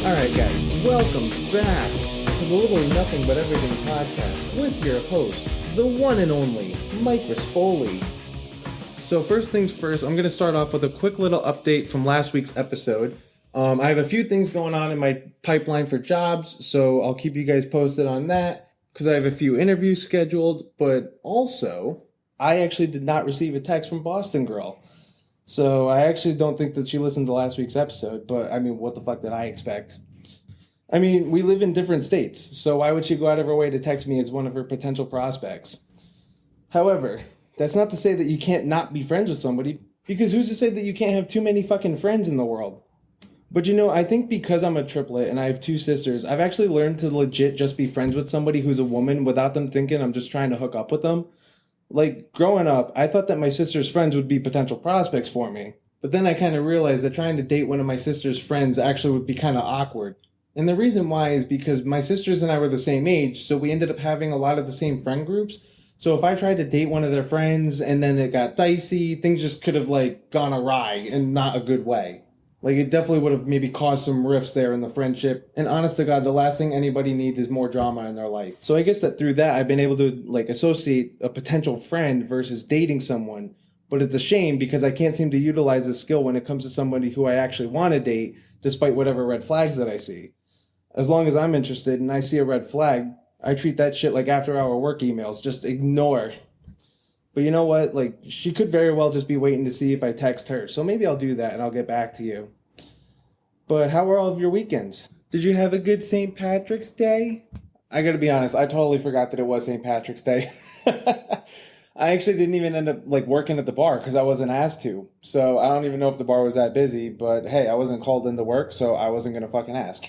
Alright, guys, welcome back to the Literally Nothing But Everything podcast with your host, the one and only Mike Rispoli. So, first things first, I'm going to start off with a quick little update from last week's episode. I have a few things going on in my pipeline for jobs, so I'll keep you guys posted on that because I have a few interviews scheduled, but also, I actually did not receive a text from Boston Girl. So I actually don't think that she listened to last week's episode, but I mean, what the fuck did I expect? I mean, we live in different states, so why would she go out of her way to text me as one of her potential prospects? However, that's not to say that you can't not be friends with somebody, because who's to say that you can't have too many fucking friends in the world? But you know, I think because I'm a triplet and I have two sisters, I've actually learned to legit just be friends with somebody who's a woman without them thinking I'm just trying to hook up with them. Like, growing up, I thought that my sister's friends would be potential prospects for me. But then I kind of realized that trying to date one of my sister's friends actually would be kind of awkward. And the reason why is because my sisters and I were the same age, so we ended up having a lot of the same friend groups. So if I tried to date one of their friends and then it got dicey, things just could have, like, gone awry in not a good way. Like, it definitely would have maybe caused some rifts there in the friendship. And honest to God, the last thing anybody needs is more drama in their life. So I guess that through that, I've been able to, like, associate a potential friend versus dating someone. But it's a shame because I can't seem to utilize this skill when it comes to somebody who I actually want to date, despite whatever red flags that I see. As long as I'm interested and I see a red flag, I treat that shit like after-hour work emails. Just ignore. But you know what? Like, she could very well just be waiting to see if I text her. So maybe I'll do that and I'll get back to you. But how were all of your weekends? Did you have a good St. Patrick's Day? I gotta be honest, I totally forgot that it was St. Patrick's Day. I actually didn't even end up, like, working at the bar because I wasn't asked to. So I don't even know if the bar was that busy. But hey, I wasn't called into work, so I wasn't gonna fucking ask.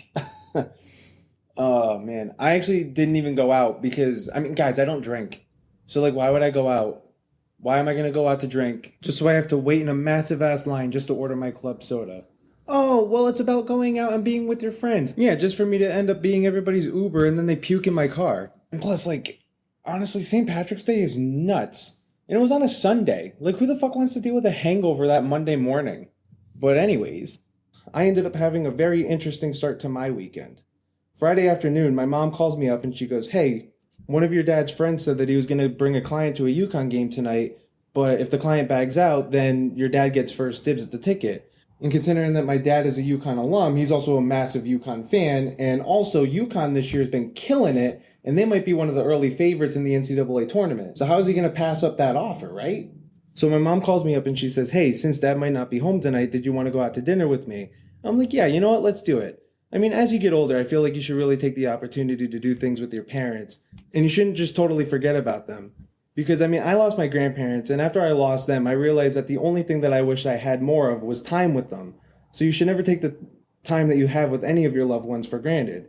Oh, man. I actually didn't even go out because, I mean, guys, I don't drink. So, like, why would I go out? Why am I going to go out to drink just so I have to wait in a massive ass line just to order my club soda? Oh, well, it's about going out and being with your friends. Yeah, just for me to end up being everybody's Uber and then they puke in my car. And plus, like, honestly, St. Patrick's Day is nuts. And it was on a Sunday. Like, who the fuck wants to deal with a hangover that Monday morning? But anyways, I ended up having a very interesting start to my weekend. Friday afternoon, my mom calls me up and she goes, "Hey, one of your dad's friends said that he was going to bring a client to a UConn game tonight, but if the client bags out, then your dad gets first dibs at the ticket." And considering that my dad is a UConn alum, he's also a massive UConn fan, and also UConn this year has been killing it, and they might be one of the early favorites in the NCAA tournament. So how is he going to pass up that offer, right? So my mom calls me up and she says, "Hey, since dad might not be home tonight, did you want to go out to dinner with me?" I'm like, "Yeah, you know what? Let's do it." I mean, as you get older, I feel like you should really take the opportunity to do things with your parents. And you shouldn't just totally forget about them. Because, I mean, I lost my grandparents, and after I lost them, I realized that the only thing that I wish I had more of was time with them. So you should never take the time that you have with any of your loved ones for granted.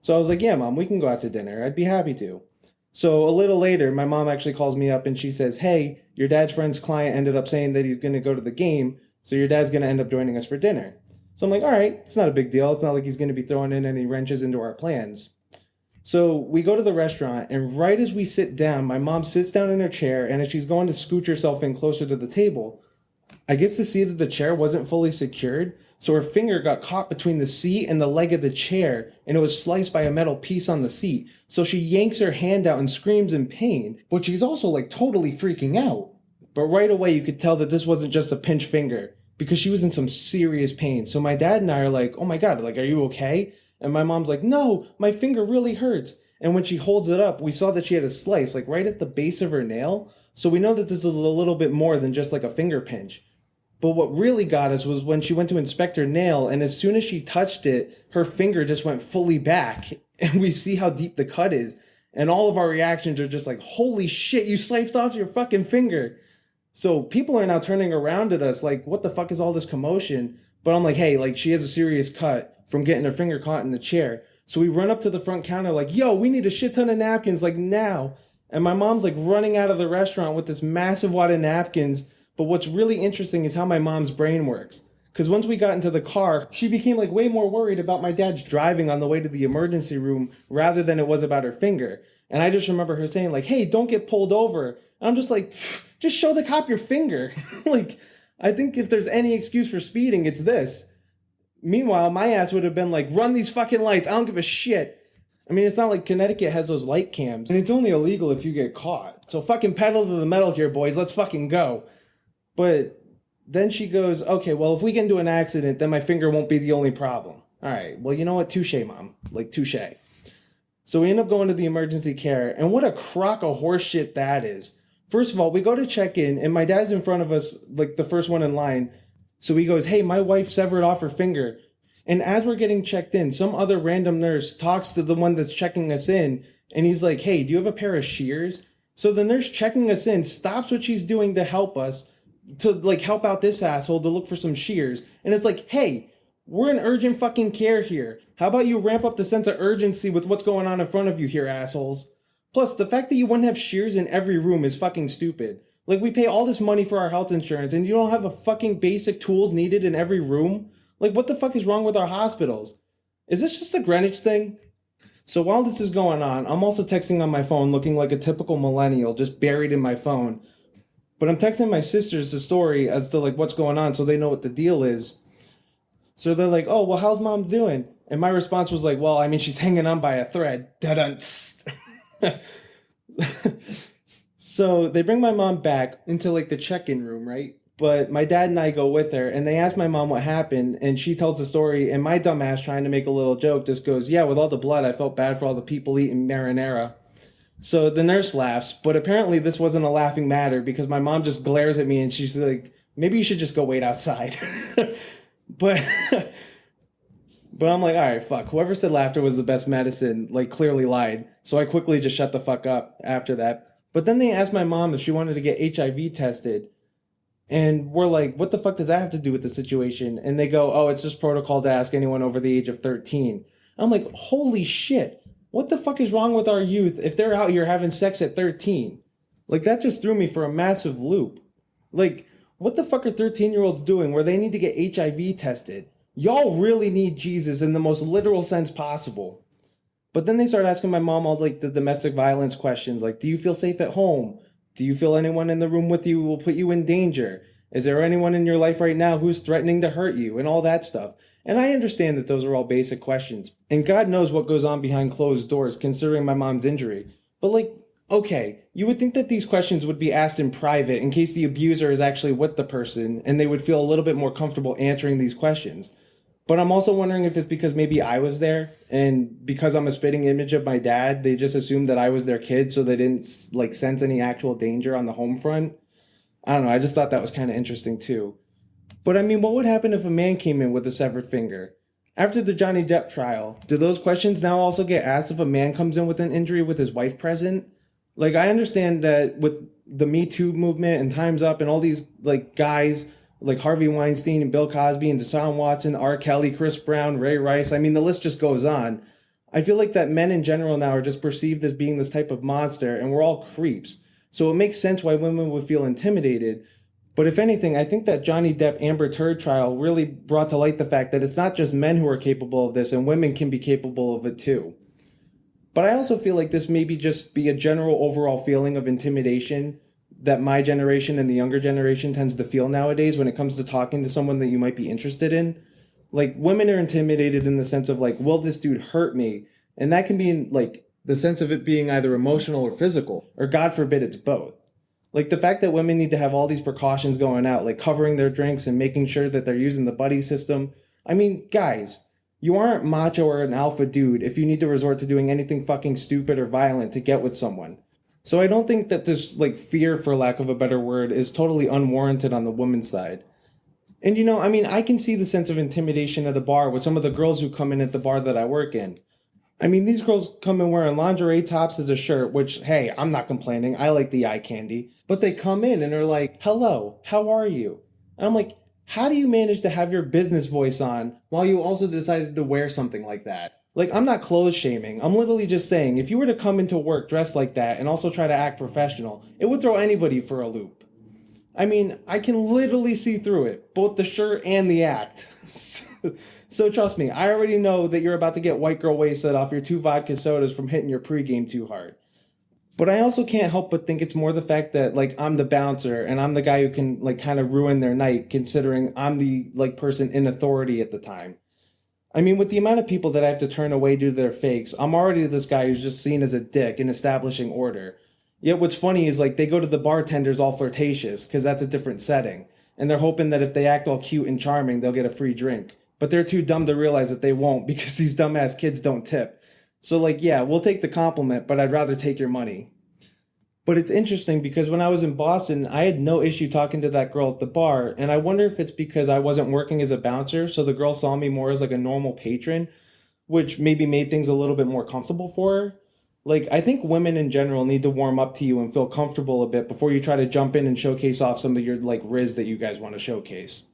So I was like, "Yeah, Mom, we can go out to dinner. I'd be happy to." So a little later, my mom actually calls me up and she says, "Hey, your dad's friend's client ended up saying that he's going to go to the game, so your dad's going to end up joining us for dinner." So I'm like, all right, it's not a big deal. It's not like he's going to be throwing in any wrenches into our plans. So we go to the restaurant, and right as we sit down, my mom sits down in her chair, and as she's going to scooch herself in closer to the table, I get to see that the chair wasn't fully secured, so her finger got caught between the seat and the leg of the chair, and it was sliced by a metal piece on the seat. So she yanks her hand out and screams in pain, but she's also, like, totally freaking out. But right away, you could tell that this wasn't just a pinched finger, because she was in some serious pain. So my dad and I are like, "Oh my God, like, are you okay?" And my mom's like, "No, my finger really hurts." And when she holds it up, we saw that she had a slice, like, right at the base of her nail. So we know that this is a little bit more than just like a finger pinch. But what really got us was when she went to inspect her nail, and as soon as she touched it, her finger just went fully back. And we see how deep the cut is. And all of our reactions are just like, "Holy shit, you sliced off your fucking finger." So people are now turning around at us like, "What the fuck is all this commotion?" But I'm like, "Hey, like, she has a serious cut from getting her finger caught in the chair." So we run up to the front counter like, "Yo, we need a shit ton of napkins, like, now." And my mom's like running out of the restaurant with this massive wad of napkins. But what's really interesting is how my mom's brain works. Because once we got into the car, she became, like, way more worried about my dad's driving on the way to the emergency room rather than it was about her finger. And I just remember her saying, like, "Hey, don't get pulled over." And I'm just like, just show the cop your finger. Like, I think if there's any excuse for speeding, it's this. Meanwhile, my ass would have been like, run these fucking lights. I don't give a shit. I mean, it's not like Connecticut has those light cams, and it's only illegal if you get caught. So fucking pedal to the metal here, boys. Let's fucking go. But then she goes, okay, well, if we get into an accident, then my finger won't be the only problem. All right, well, you know what? Touche, Mom. Like, touche. So we end up going to the emergency care, and what a crock of horse shit that is. First of all, we go to check in, and my dad's in front of us, like the first one in line. So he goes, hey, my wife severed off her finger. And as we're getting checked in, some other random nurse talks to the one that's checking us in, and he's like, hey, do you have a pair of shears? So the nurse checking us in stops what she's doing to help us, to like help out this asshole to look for some shears. And it's like, hey, we're in urgent fucking care here. How about you ramp up the sense of urgency with what's going on in front of you here, assholes? Plus, the fact that you wouldn't have shears in every room is fucking stupid. Like, we pay all this money for our health insurance, and you don't have a fucking basic tools needed in every room? Like, what the fuck is wrong with our hospitals? Is this just a Greenwich thing? So while this is going on, I'm also texting on my phone looking like a typical millennial just buried in my phone. But I'm texting my sisters the story as to like what's going on so they know what the deal is. So they're like, oh, well, how's mom doing? And my response was like, well, I mean, she's hanging on by a thread. So they bring my mom back into like the check-in room, right? But my dad and I go with her, and they ask my mom what happened, and she tells the story, and my dumbass, trying to make a little joke, just goes, yeah, with all the blood, I felt bad for all the people eating marinara. So the nurse laughs, but apparently this wasn't a laughing matter because my mom just glares at me, and she's like, maybe you should just go wait outside. But but I'm like, all right, fuck. Whoever said laughter was the best medicine, like, clearly lied. So I quickly just shut the fuck up after that. But then they asked my mom if she wanted to get HIV tested. And we're like, what the fuck does that have to do with the situation? And they go, oh, it's just protocol to ask anyone over the age of 13. I'm like, holy shit. What the fuck is wrong with our youth if they're out here having sex at 13? Like, that just threw me for a massive loop. Like, what the fuck are 13-year-olds doing where they need to get HIV tested? Y'all really need Jesus in the most literal sense possible. But then they start asking my mom all like the domestic violence questions, like, do you feel safe at home? Do you feel anyone in the room with you will put you in danger? Is there anyone in your life right now who's threatening to hurt you? And all that stuff. And I understand that those are all basic questions. And God knows what goes on behind closed doors considering my mom's injury. But like, okay, you would think that these questions would be asked in private in case the abuser is actually with the person and they would feel a little bit more comfortable answering these questions. But I'm also wondering if it's because maybe I was there, and because I'm a spitting image of my dad, they just assumed that I was their kid, so they didn't like sense any actual danger on the home front. I don't know. I just thought that was kind of interesting too. But I mean, what would happen if a man came in with a severed finger? After the Johnny Depp trial, do those questions now also get asked if a man comes in with an injury with his wife present? Like, I understand that with the Me Too movement and Time's Up and all these like guys like Harvey Weinstein and Bill Cosby and Deshaun Watson, R. Kelly, Chris Brown, Ray Rice. I mean, the list just goes on. I feel like that men in general now are just perceived as being this type of monster, and we're all creeps. So it makes sense why women would feel intimidated. But if anything, I think that Johnny Depp Amber Heard trial really brought to light the fact that it's not just men who are capable of this, and women can be capable of it too. But I also feel like this maybe just be a general overall feeling of intimidation that my generation and the younger generation tends to feel nowadays when it comes to talking to someone that you might be interested in. Like, women are intimidated in the sense of like, will this dude hurt me? And that can be in like the sense of it being either emotional or physical, or God forbid it's both. Like, the fact that women need to have all these precautions going out, like covering their drinks and making sure that they're using the buddy system. I mean, guys, you aren't macho or an alpha dude if you need to resort to doing anything fucking stupid or violent to get with someone. So I don't think that this, like, fear, for lack of a better word, is totally unwarranted on the woman's side. And, you know, I mean, I can see the sense of intimidation at the bar with some of the girls who come in at the bar that I work in. I mean, these girls come in wearing lingerie tops as a shirt, which, hey, I'm not complaining. I like the eye candy. But they come in and are like, hello, how are you? And I'm like, how do you manage to have your business voice on while you also decided to wear something like that? Like, I'm not clothes shaming. I'm literally just saying, if you were to come into work dressed like that and also try to act professional, it would throw anybody for a loop. I mean, I can literally see through it, both the shirt and the act. So trust me, I already know that you're about to get white girl wasted off your 2 vodka sodas from hitting your pregame too hard. But I also can't help but think it's more the fact that, like, I'm the bouncer and I'm the guy who can, like, kind of ruin their night, considering I'm the, like, person in authority at the time. I mean, with the amount of people that I have to turn away due to their fakes, I'm already this guy who's just seen as a dick in establishing order. Yet what's funny is like they go to the bartenders all flirtatious because that's a different setting. And they're hoping that if they act all cute and charming, they'll get a free drink. But they're too dumb to realize that they won't because these dumbass kids don't tip. So, like, yeah, we'll take the compliment, but I'd rather take your money. But it's interesting because when I was in Boston, I had no issue talking to that girl at the bar. And I wonder if it's because I wasn't working as a bouncer. So the girl saw me more as like a normal patron, which maybe made things a little bit more comfortable for her. Like, I think women in general need to warm up to you and feel comfortable a bit before you try to jump in and showcase off some of your like riz that you guys want to showcase.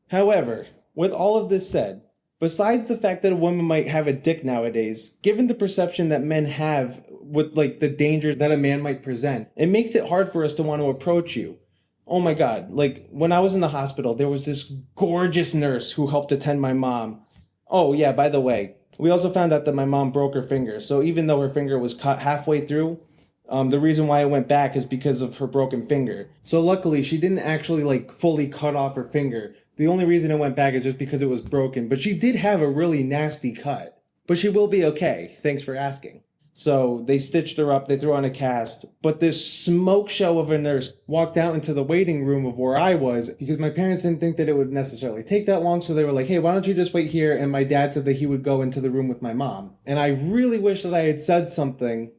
However, with all of this said, besides the fact that a woman might have a dick nowadays, given the perception that men have with like the danger that a man might present, it makes it hard for us to want to approach you. Oh my God. Like when I was in the hospital, there was this gorgeous nurse who helped attend my mom. Oh yeah, by the way, we also found out that my mom broke her finger. So even though her finger was cut halfway through, the reason why I went back is because of her broken finger. So luckily she didn't actually like fully cut off her finger. The only reason it went back is just because it was broken. But she did have a really nasty cut. But she will be okay. Thanks for asking. So they stitched her up, they threw on a cast. But this smoke show of a nurse walked out into the waiting room of where I was because my parents didn't think that it would necessarily take that long. So they were like, hey, why don't you just wait here? And my dad said that he would go into the room with my mom. And I really wish that I had said something.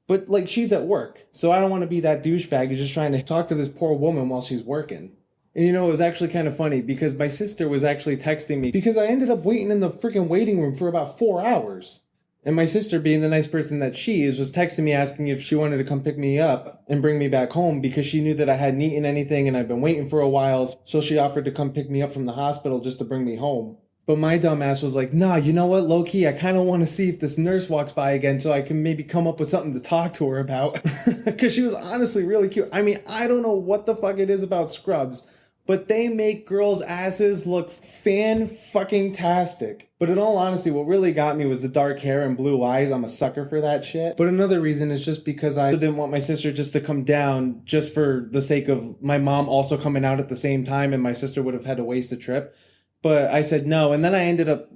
But like she's at work. So I don't want to be that douchebag who's just trying to talk to this poor woman while she's working. And you know, it was actually kind of funny because my sister was actually texting me because I ended up waiting in the freaking waiting room for about 4 hours. And my sister, being the nice person that she is, was texting me asking if she wanted to come pick me up and bring me back home because she knew that I hadn't eaten anything and I'd been waiting for a while. So she offered to come pick me up from the hospital just to bring me home. But my dumb ass was like, nah, you know what, low-key, I kind of want to see if this nurse walks by again so I can maybe come up with something to talk to her about. Because she was honestly really cute. I mean, I don't know what the fuck it is about scrubs, but they make girls' asses look fan-fucking-tastic. But in all honesty, what really got me was the dark hair and blue eyes. I'm a sucker for that shit. But another reason is just because I didn't want my sister just to come down just for the sake of my mom also coming out at the same time and my sister would have had to waste a trip. But I said no, and then I ended up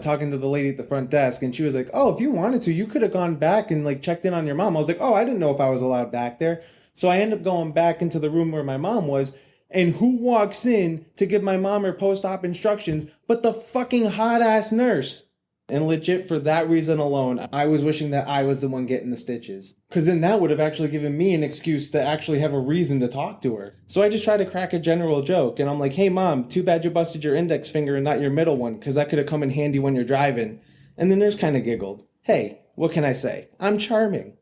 talking to the lady at the front desk, and she was like, oh, if you wanted to, you could have gone back and like checked in on your mom. I was like, oh, I didn't know if I was allowed back there. So I ended up going back into the room where my mom was, and who walks in to give my mom her post-op instructions but the fucking hot-ass nurse? And legit, for that reason alone, I was wishing that I was the one getting the stitches. Because then that would have actually given me an excuse to actually have a reason to talk to her. So I just tried to crack a general joke. And I'm like, hey, Mom, too bad you busted your index finger and not your middle one, because that could have come in handy when you're driving. And the nurse kind of giggled. Hey, what can I say? I'm charming.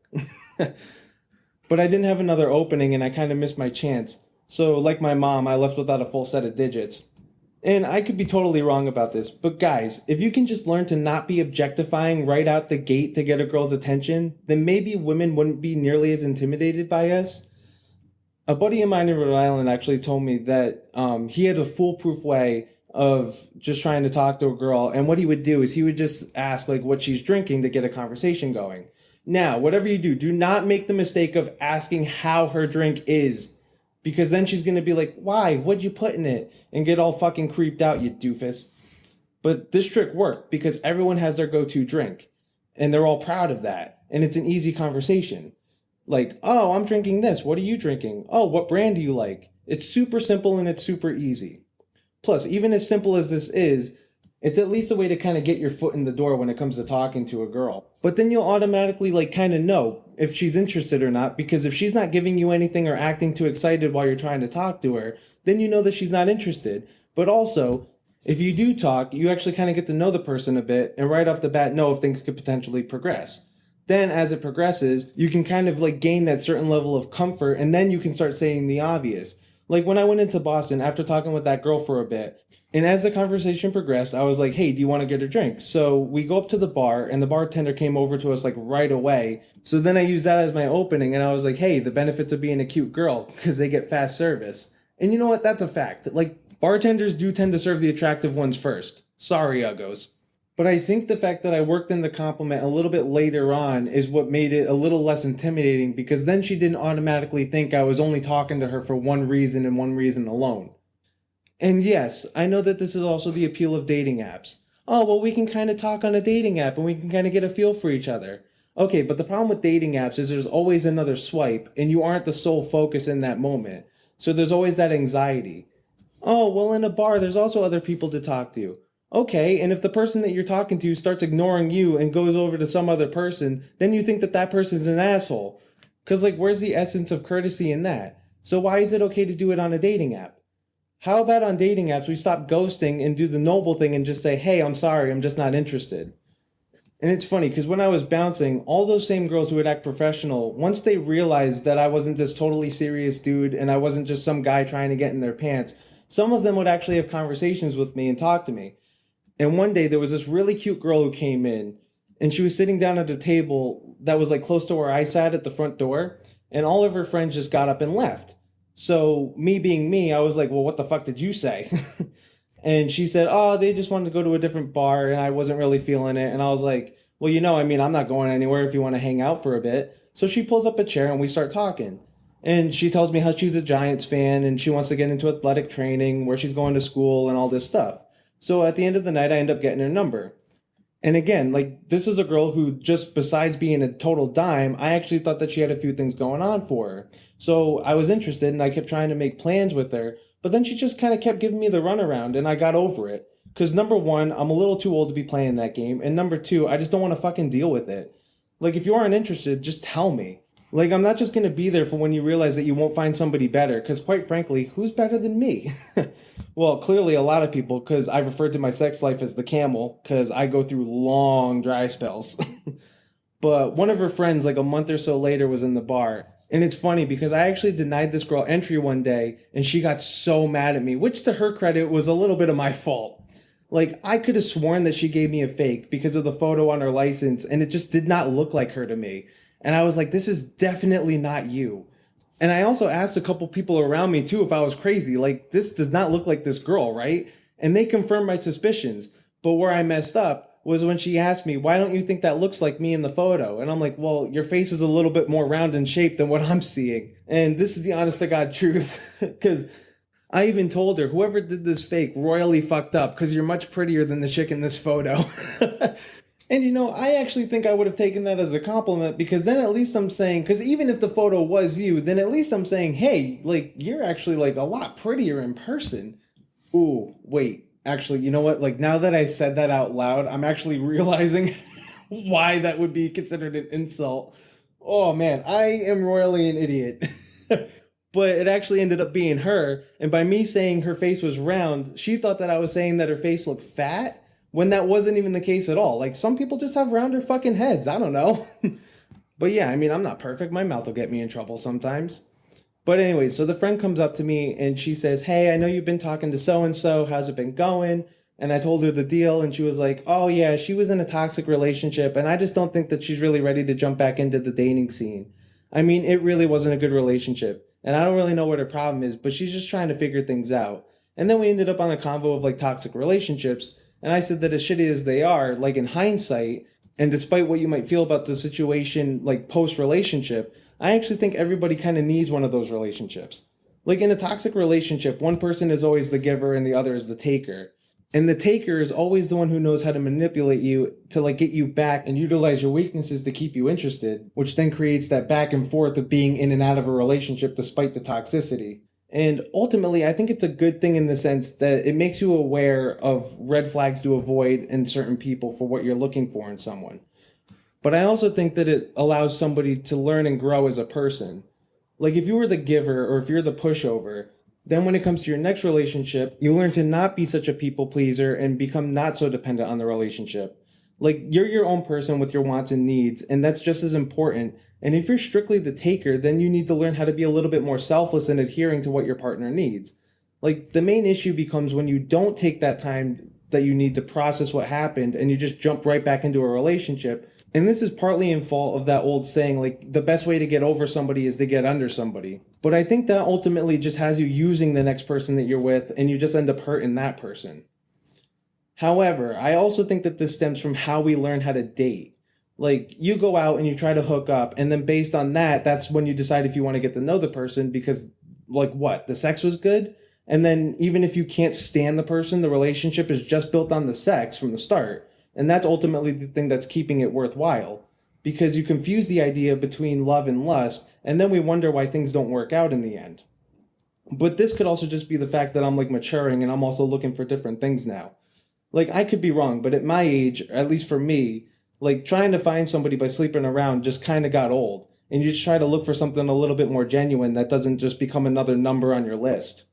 But I didn't have another opening, and I kind of missed my chance. So, like my mom, I left without a full set of digits. And I could be totally wrong about this, but guys, if you can just learn to not be objectifying right out the gate to get a girl's attention, then maybe women wouldn't be nearly as intimidated by us. A buddy of mine in Rhode Island actually told me that he had a foolproof way of just trying to talk to a girl, and what he would do is he would just ask like what she's drinking to get a conversation going. Now, whatever you do not make the mistake of asking how her drink is. Because then she's going to be like, why? What'd you put in it? And get all fucking creeped out, you doofus. But this trick worked because everyone has their go-to drink. And they're all proud of that. And it's an easy conversation. Like, oh, I'm drinking this. What are you drinking? Oh, what brand do you like? It's super simple and it's super easy. Plus, even as simple as this is, it's at least a way to kind of get your foot in the door when it comes to talking to a girl. But then you'll automatically like kind of know if she's interested or not, because if she's not giving you anything or acting too excited while you're trying to talk to her, then you know that she's not interested. But also, if you do talk, you actually kind of get to know the person a bit and right off the bat know if things could potentially progress. Then as it progresses, you can kind of like gain that certain level of comfort and then you can start saying the obvious. Like when I went into Boston after talking with that girl for a bit, and as the conversation progressed, I was like, hey, do you want to get a drink? So we go up to the bar and the bartender came over to us like right away. So then I used that as my opening and I was like, hey, the benefits of being a cute girl because they get fast service. And you know what? That's a fact. Like bartenders do tend to serve the attractive ones first. Sorry, uggos. But I think the fact that I worked in the compliment a little bit later on is what made it a little less intimidating because then she didn't automatically think I was only talking to her for one reason and one reason alone. And yes, I know that this is also the appeal of dating apps. oh, well, we can kind of talk on a dating app and we can kind of get a feel for each other. Okay, but the problem with dating apps is there's always another swipe and you aren't the sole focus in that moment. So there's always that anxiety. Oh, well, in a bar, there's also other people to talk to. Okay, and if the person that you're talking to starts ignoring you and goes over to some other person, then you think that that person's an asshole. Because, like, where's the essence of courtesy in that? So why is it okay to do it on a dating app? How about on dating apps we stop ghosting and do the noble thing and just say, hey, I'm sorry, I'm just not interested? And it's funny because when I was bouncing, all those same girls who would act professional, once they realized that I wasn't this totally serious dude and I wasn't just some guy trying to get in their pants, some of them would actually have conversations with me and talk to me. And one day there was this really cute girl who came in and she was sitting down at a table that was like close to where I sat at the front door. And all of her friends just got up and left. So, me being me, I was like, well, what the fuck did you say? And she said, oh, they just wanted to go to a different bar and I wasn't really feeling it. And I was like, well, I mean, I'm not going anywhere if you want to hang out for a bit. So she pulls up a chair and we start talking. And she tells me how she's a Giants fan and she wants to get into athletic training, where she's going to school and all this stuff. So at the end of the night, I end up getting her number. And again, like, this is a girl who, just besides being a total dime, I actually thought that she had a few things going on for her. So I was interested and I kept trying to make plans with her, but then she just kind of kept giving me the runaround and I got over it. Because number one, I'm a little too old to be playing that game. And number two, I just don't want to fucking deal with it. Like, if you aren't interested, just tell me. Like, I'm not just going to be there for when you realize that you won't find somebody better. Because quite frankly, who's better than me? Well, clearly a lot of people, because I referred to my sex life as the camel, because I go through long dry spells. But one of her friends, like a month or so later, was in the bar. And it's funny because I actually denied this girl entry one day and she got so mad at me, which to her credit was a little bit of my fault. Like, I could have sworn that she gave me a fake because of the photo on her license and it just did not look like her to me. And I was like, this is definitely not you. And I also asked a couple people around me too if I was crazy. Like, this does not look like this girl, right? And they confirmed my suspicions. But where I messed up was when she asked me, why don't you think that looks like me in the photo? And I'm like, well, your face is a little bit more round in shape than what I'm seeing. And this is the honest to God truth. Because I even told her, whoever did this fake royally fucked up because you're much prettier than the chick in this photo. And I actually think I would have taken that as a compliment because then at least I'm saying, because even if the photo was you, then at least I'm saying, hey, like, you're actually like a lot prettier in person. Ooh, wait, actually, you know what? Like, now that I said that out loud, I'm actually realizing why that would be considered an insult. Oh man, I am royally an idiot. But it actually ended up being her. And by me saying her face was round, she thought that I was saying that her face looked fat when that wasn't even the case at all. Like, some people just have rounder fucking heads. I don't know. But yeah, I mean, I'm not perfect. My mouth will get me in trouble sometimes. But anyway, so the friend comes up to me and she says, hey, I know you've been talking to so and so. How's it been going? And I told her the deal and she was like, oh yeah, she was in a toxic relationship and I just don't think that she's really ready to jump back into the dating scene. I mean, it really wasn't a good relationship and I don't really know what her problem is, but she's just trying to figure things out. And then we ended up on a convo of like toxic relationships. And I said that as shitty as they are, like, in hindsight, and despite what you might feel about the situation, like, post relationship, I actually think everybody kind of needs one of those relationships. Like, in a toxic relationship, one person is always the giver and the other is the taker. And the taker is always the one who knows how to manipulate you to, like, get you back and utilize your weaknesses to keep you interested, which then creates that back and forth of being in and out of a relationship despite the toxicity. And ultimately, I think it's a good thing in the sense that it makes you aware of red flags to avoid in certain people for what you're looking for in someone. But I also think that it allows somebody to learn and grow as a person. Like, if you were the giver or if you're the pushover, then when it comes to your next relationship, you learn to not be such a people pleaser and become not so dependent on the relationship. Like, you're your own person with your wants and needs, and that's just as important. And if you're strictly the taker, then you need to learn how to be a little bit more selfless and adhering to what your partner needs. Like, the main issue becomes when you don't take that time that you need to process what happened and you just jump right back into a relationship. And this is partly in fault of that old saying, like, the best way to get over somebody is to get under somebody. But I think that ultimately just has you using the next person that you're with and you just end up hurting that person. However, I also think that this stems from how we learn how to date. Like, you go out and you try to hook up, and then based on that, that's when you decide if you want to get to know the person because, like, what? The sex was good? And then even if you can't stand the person, the relationship is just built on the sex from the start. And that's ultimately the thing that's keeping it worthwhile. Because you confuse the idea between love and lust, and then we wonder why things don't work out in the end. But this could also just be the fact that I'm like maturing and I'm also looking for different things now. Like, I could be wrong, but at my age, at least for me, like trying to find somebody by sleeping around just kind of got old. And you just try to look for something a little bit more genuine that doesn't just become another number on your list.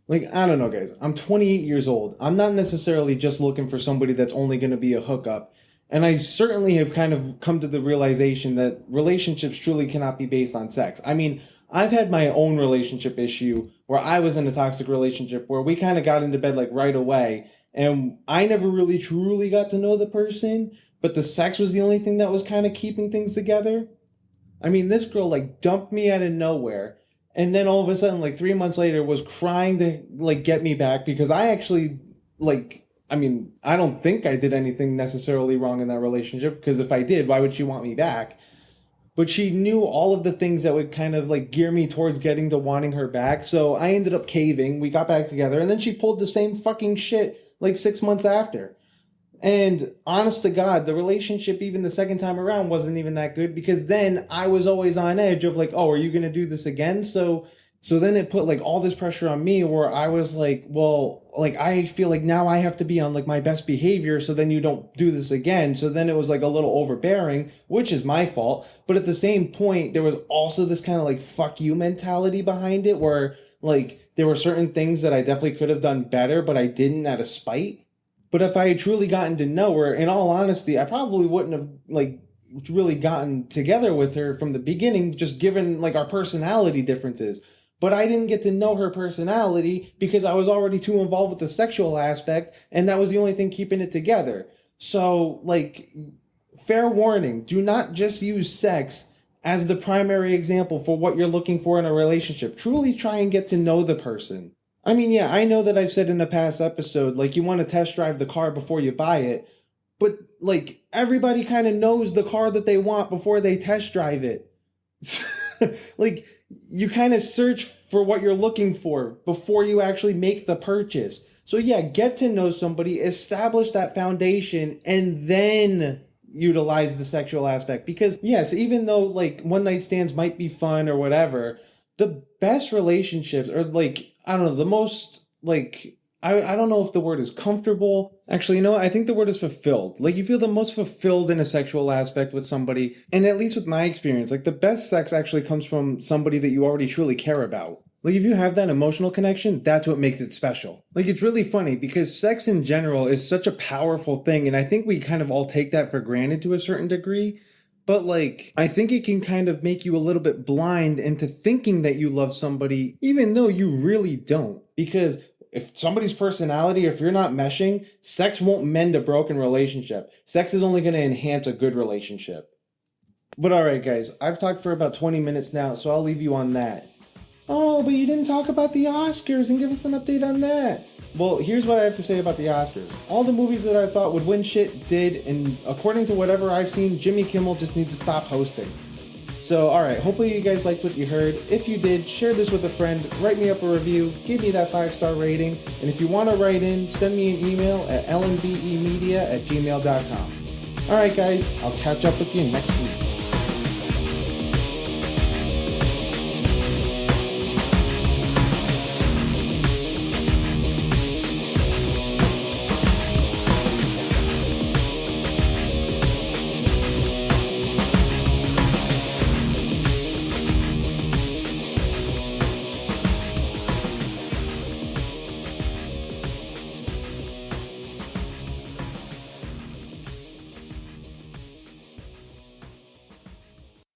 Like, I don't know, guys. I'm 28 years old. I'm not necessarily just looking for somebody that's only going to be a hookup. And I certainly have kind of come to the realization that relationships truly cannot be based on sex. I mean, I've had my own relationship issue where I was in a toxic relationship where we kind of got into bed like right away. And I never really truly got to know the person, but the sex was the only thing that was kind of keeping things together. I mean, this girl like dumped me out of nowhere. And then all of a sudden, like 3 months later, was crying to like get me back because I actually like, I mean, I don't think I did anything necessarily wrong in that relationship, because if I did, why would she want me back? But she knew all of the things that would kind of like gear me towards getting to wanting her back. So I ended up caving. We got back together, and then she pulled the same fucking shit like 6 months after. And honest to God, the relationship, even the second time around, wasn't even that good, because then I was always on edge of like, oh, are you going to do this again? So then it put like all this pressure on me where I was like, well, like I feel like now I have to be on like my best behavior so then you don't do this again. So then it was like a little overbearing, which is my fault. But at the same point, there was also this kind of like fuck you mentality behind it where like there were certain things that I definitely could have done better, but I didn't out of spite. But if I had truly gotten to know her, in all honesty, I probably wouldn't have like really gotten together with her from the beginning, just given like our personality differences. But I didn't get to know her personality because I was already too involved with the sexual aspect, and that was the only thing keeping it together. So, like, fair warning, do not just use sex as the primary example for what you're looking for in a relationship. Truly try and get to know the person. I mean, yeah, I know that I've said in a past episode, like, you want to test drive the car before you buy it, but, like, everybody kind of knows the car that they want before they test drive it. Like, you kind of search for what you're looking for before you actually make the purchase. So, yeah, get to know somebody, establish that foundation, and then utilize the sexual aspect. Because, yes, even though, like, one-night stands might be fun or whatever, the best relationships are, like, I don't know, the most, like, I don't know if the word is comfortable. Actually, you know what? I think the word is fulfilled. Like, you feel the most fulfilled in a sexual aspect with somebody. And at least with my experience, like, the best sex actually comes from somebody that you already truly care about. Like, if you have that emotional connection, that's what makes it special. Like, it's really funny because sex in general is such a powerful thing. And I think we kind of all take that for granted to a certain degree. But, like, I think it can kind of make you a little bit blind into thinking that you love somebody, even though you really don't. Because if somebody's personality, if you're not meshing, sex won't mend a broken relationship. Sex is only going to enhance a good relationship. But alright, guys, I've talked for about 20 minutes now, so I'll leave you on that. Oh, but you didn't talk about the Oscars and give us an update on that. Well, here's what I have to say about the Oscars. All the movies that I thought would win shit did, and according to whatever I've seen, Jimmy Kimmel just needs to stop hosting. So, alright, hopefully you guys liked what you heard. If you did, share this with a friend, write me up a review, give me that 5-star rating, and if you want to write in, send me an email at lnbemedia@gmail.com. Alright guys, I'll catch up with you next week.